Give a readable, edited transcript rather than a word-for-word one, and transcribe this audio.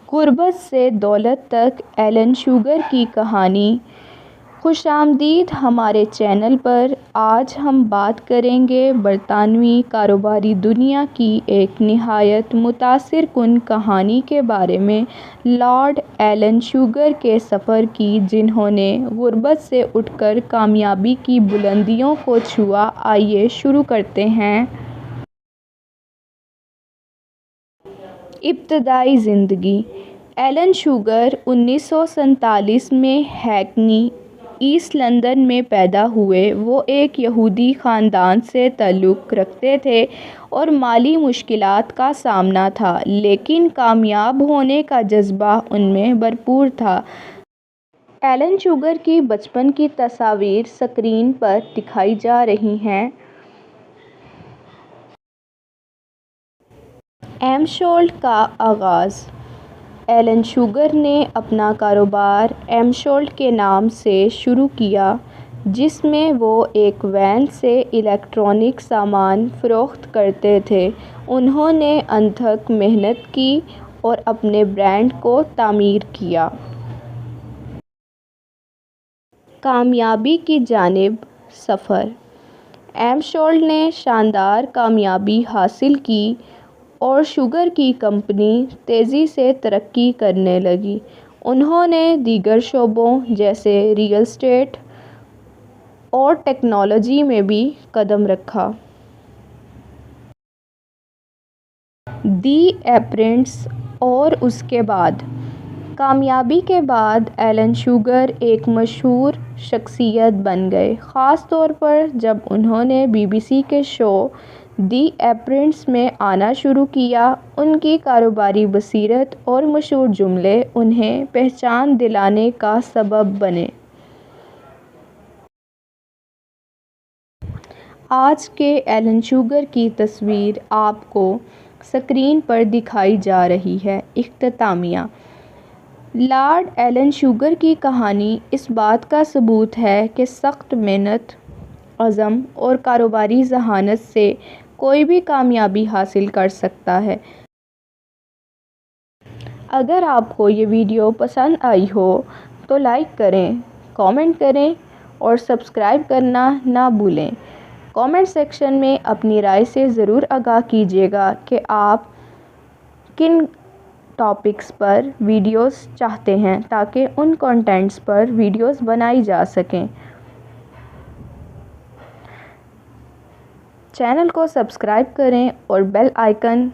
غربت سے دولت تک ایلن شوگر کی کہانی۔ خوش آمدید ہمارے چینل پر۔ آج ہم بات کریں گے برطانوی کاروباری دنیا کی ایک نہایت متاثر کن کہانی کے بارے میں، لارڈ ایلن شوگر کے سفر کی، جنہوں نے غربت سے اٹھ کر کامیابی کی بلندیوں کو چھوا۔ آئیے شروع کرتے ہیں۔ ابتدائی زندگی۔ ایلن شوگر 1947 میں ہیکنی، ایسٹ لندن میں پیدا ہوئے۔ وہ ایک یہودی خاندان سے تعلق رکھتے تھے اور مالی مشکلات کا سامنا تھا، لیکن کامیاب ہونے کا جذبہ ان میں بھرپور تھا۔ ایلن شوگر کی بچپن کی تصاویر سکرین پر دکھائی جا رہی ہیں۔ ایمشولٹ کا آغاز۔ ایلن شوگر نے اپنا کاروبار ایمشولٹ کے نام سے شروع کیا، جس میں وہ ایک وین سے الیکٹرانک سامان فروخت کرتے تھے۔ انہوں نے انتھک محنت کی اور اپنے برانڈ کو تعمیر کیا۔ کامیابی کی جانب سفر۔ ایمشولٹ نے شاندار کامیابی حاصل کی اور شوگر کی کمپنی تیزی سے ترقی کرنے لگی۔ انہوں نے دیگر شعبوں جیسے ریئل اسٹیٹ اور ٹیکنالوجی میں بھی قدم رکھا۔ دی اپرنٹس اور اس کے بعد۔ کامیابی کے بعد ایلن شوگر ایک مشہور شخصیت بن گئے، خاص طور پر جب انہوں نے BBC کے شو دی اپرنٹس میں آنا شروع کیا۔ ان کی کاروباری بصیرت اور مشہور جملے انہیں پہچان دلانے کا سبب بنے۔ آج کے ایلن شوگر کی تصویر آپ کو سکرین پر دکھائی جا رہی ہے۔ اختتامیہ۔ لارڈ ایلن شوگر کی کہانی اس بات کا ثبوت ہے کہ سخت محنت، عزم اور کاروباری ذہانت سے کوئی بھی کامیابی حاصل کر سکتا ہے۔ اگر آپ کو یہ ویڈیو پسند آئی ہو تو لائک کریں، کامنٹ کریں اور سبسکرائب کرنا نہ بھولیں۔ کامنٹ سیکشن میں اپنی رائے سے ضرور آگاہ کیجیے گا کہ آپ کن ٹاپکس پر ویڈیوز چاہتے ہیں تاکہ ان کنٹینٹس پر ویڈیوز بنائی جا سکیں۔ چینل کو سبسکرائب کریں اور بیل آئیکن